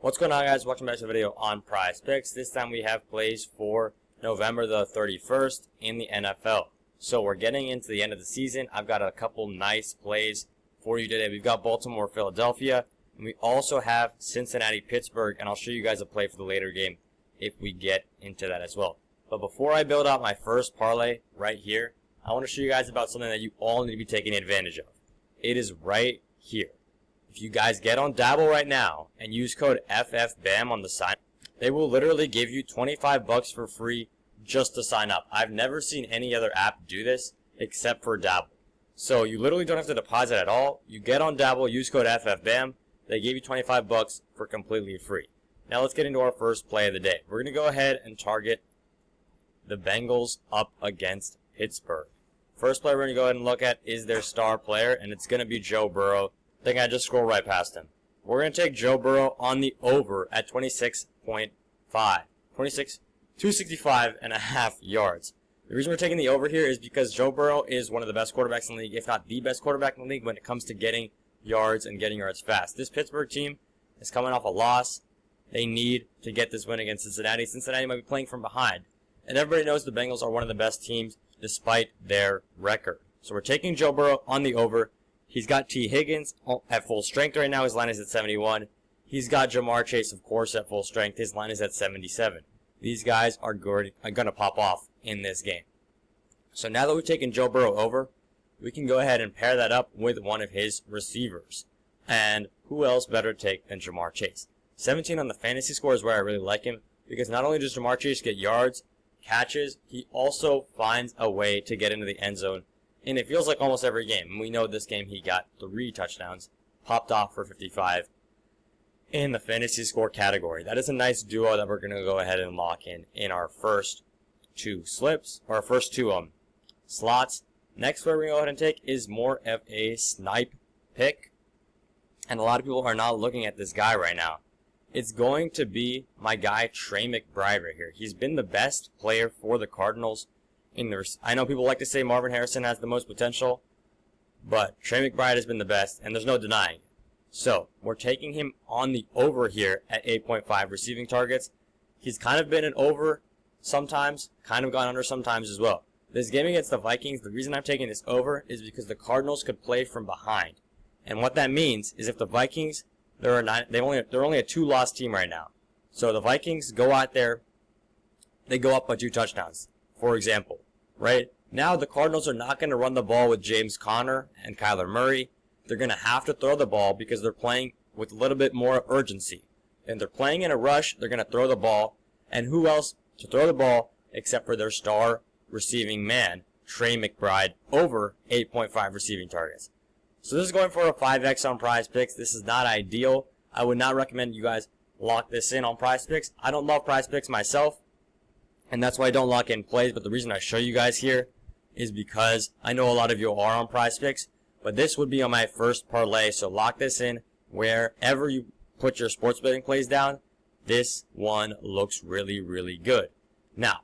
What's going on, guys? Welcome back to the video on PrizePicks. This time we have plays for November the 31st in the NFL. So we're getting into the end of the season. I've got a couple nice plays for you today. We've got Baltimore, Philadelphia, and we also have Cincinnati, Pittsburgh, and I'll show you guys a play for the later game if we get into that as well. But before I build out my first parlay right here, I want to show you guys about something that you all need to be taking advantage of. It is right here. If you guys get on Dabble right now and use code FFBAM on the sign, they will literally give you 25 bucks for free just to sign up. I've never seen any other app do this except for Dabble. So you literally don't have to deposit at all. You get on Dabble, use code FFBAM. They give you 25 bucks for completely free. Now let's get into our first play of the day. We're going to go ahead and target the Bengals up against Pittsburgh. First player we're going to go ahead and look at is their star player, and it's going to be Joe Burrow. I think I just scrolled right past him. We're going to take Joe Burrow on the over at 26.5. 265 and a half yards. The reason we're taking the over here is because Joe Burrow is one of the best quarterbacks in the league, if not the best quarterback in the league when it comes to getting yards and getting yards fast. This Pittsburgh team is coming off a loss. They need to get this win against Cincinnati. Cincinnati might be playing from behind. And everybody knows the Bengals are one of the best teams despite their record. So we're taking Joe Burrow on the over. He's got T. Higgins at full strength right now. His line is at 71. He's got Jamar Chase, of course, at full strength. His line is at 77. These guys are going to pop off in this game. So now that we've taken Joe Burrow over, we can go ahead and pair that up with one of his receivers. And who else better to take than Jamar Chase? 17 on the fantasy score is where I really like him, because not only does Jamar Chase get yards, catches, he also finds a way to get into the end zone. And it feels like almost every game. And we know this game he got 3 touchdowns, popped off for 55 in the fantasy score category. That is a nice duo that we're going to go ahead and lock in our first 2 slips, or our first 2 slots. Next player we're going to go ahead and take is more of a snipe pick. And a lot of people are not looking at this guy right now. It's going to be my guy Trey McBride right here. He's been the best player for the Cardinals. I know people like to say Marvin Harrison has the most potential, but Trey McBride has been the best, and there's no denying it. So we're taking him on the over here at 8.5 receiving targets. He's kind of been an over sometimes, kind of gone under sometimes as well. This game against the Vikings, the reason I'm taking this over is because the Cardinals could play from behind. And what that means is if the Vikings, they're only a 2-loss team right now. So the Vikings go out there, they go up by 2 touchdowns. For example, right? Now the Cardinals are not going to run the ball with James Conner and Kyler Murray. They're going to have to throw the ball because they're playing with a little bit more urgency. And they're playing in a rush, they're going to throw the ball. And who else to throw the ball except for their star receiving man, Trey McBride, over 8.5 receiving targets. So this is going for a 5x on PrizePicks. This is not ideal. I would not recommend you guys lock this in on PrizePicks. I don't love PrizePicks myself, and that's why I don't lock in plays, but the reason I show you guys here is because I know a lot of you are on PrizePicks, but this would be on my first parlay, so lock this in wherever you put your sports betting plays down. This one looks really, really good. Now,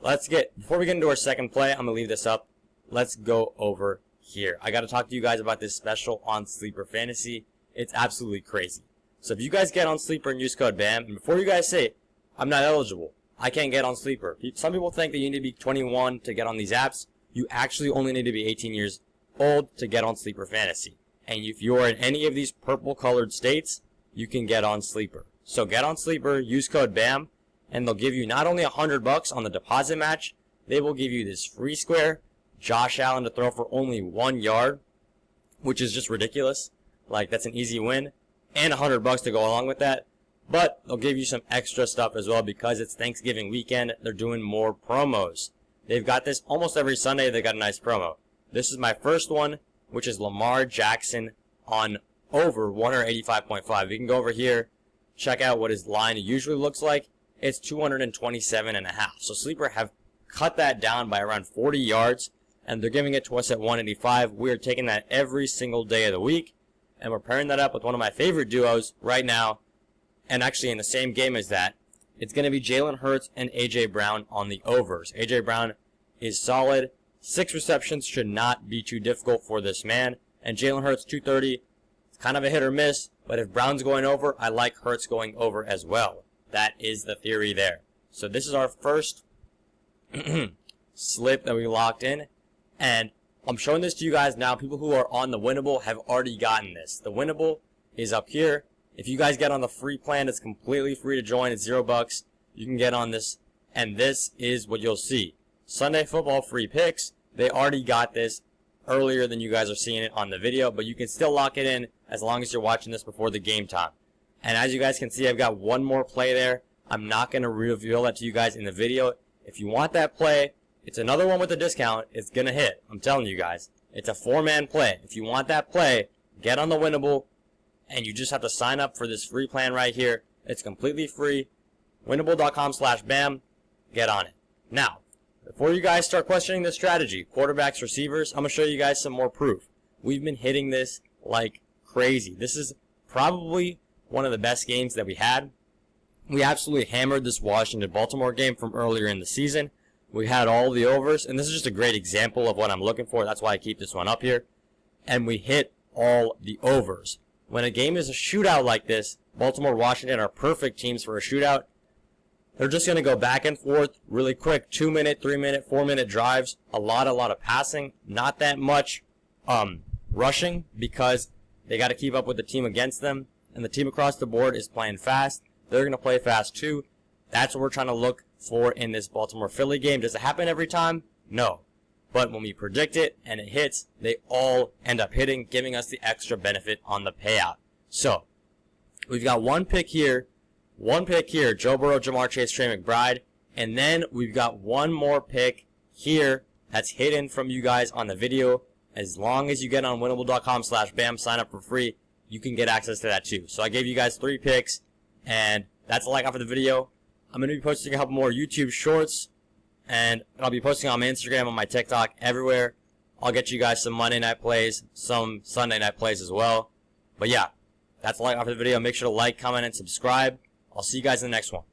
before we get into our second play, I'm going to leave this up. Let's go over here. I got to talk to you guys about this special on Sleeper Fantasy. It's absolutely crazy. So if you guys get on Sleeper and use code BAM, and before you guys say, I'm not eligible, I can't get on Sleeper. Some people think that you need to be 21 to get on these apps. You actually only need to be 18 years old to get on Sleeper Fantasy. And if you're in any of these purple colored states, you can get on Sleeper. So get on Sleeper, use code BAM, and they'll give you not only $100 on the deposit match, they will give you this free square, Josh Allen to throw for only 1 yard, which is just ridiculous. Like, that's an easy win, and $100 to go along with that. But they'll give you some extra stuff as well because it's Thanksgiving weekend. They're doing more promos. They've got this almost every Sunday. They got a nice promo. This is my first one, which is Lamar Jackson on over 185.5. You can go over here, check out what his line usually looks like. It's 227.5. So Sleeper have cut that down by around 40 yards, and they're giving it to us at 185. We are taking that every single day of the week, and we're pairing that up with one of my favorite duos right now. And actually in the same game as that, it's going to be Jalen Hurts and A.J. Brown on the overs. A.J. Brown is solid. 6 receptions should not be too difficult for this man. And Jalen Hurts, 230. It's kind of a hit or miss, But if Brown's going over, I like Hurts going over as well. That is the theory there. So this is our first slip that we locked in. And I'm showing this to you guys now. People who are on the winnable have already gotten this. The winnable is up here. If you guys get on the free plan, it's completely free to join. It's $0. You can get on this. And this is what you'll see. Sunday football free picks. They already got this earlier than you guys are seeing it on the video. But you can still lock it in as long as you're watching this before the game time. And as you guys can see, I've got one more play there. I'm not going to reveal that to you guys in the video. If you want that play, it's another one with a discount. It's going to hit. I'm telling you guys. It's a 4-man play. If you want that play, get on the winnable. And you just have to sign up for this free plan right here. It's completely free. Winnable.com/bam. Get on it. Now, before you guys start questioning this strategy, quarterbacks, receivers, I'm going to show you guys some more proof. We've been hitting this like crazy. This is probably one of the best games that we had. We absolutely hammered this Washington-Baltimore game from earlier in the season. We had all the overs, and this is just a great example of what I'm looking for. That's why I keep this one up here. And we hit all the overs. When a game is a shootout like this, Baltimore, Washington are perfect teams for a shootout. They're just going to go back and forth really quick. 2-minute, 3-minute, 4-minute drives. A lot of passing. Not that much rushing because they got to keep up with the team against them. And the team across the board is playing fast. They're going to play fast too. That's what we're trying to look for in this Baltimore-Philly game. Does it happen every time? No. But when we predict it and it hits, they all end up hitting, giving us the extra benefit on the payout. So, we've got one pick here, Joe Burrow, Jamar Chase, Trey McBride, and then we've got one more pick here that's hidden from you guys on the video. As long as you get on winnable.com/bam, sign up for free, you can get access to that too. So I gave you guys 3 picks, and that's all I got for the video. I'm going to be posting a couple more YouTube shorts, and I'll be posting on my Instagram, on my TikTok, everywhere. I'll get you guys some Monday night plays, some Sunday night plays as well. But yeah, that's all I got for the video. Make sure to like, comment, and subscribe. I'll see you guys in the next one.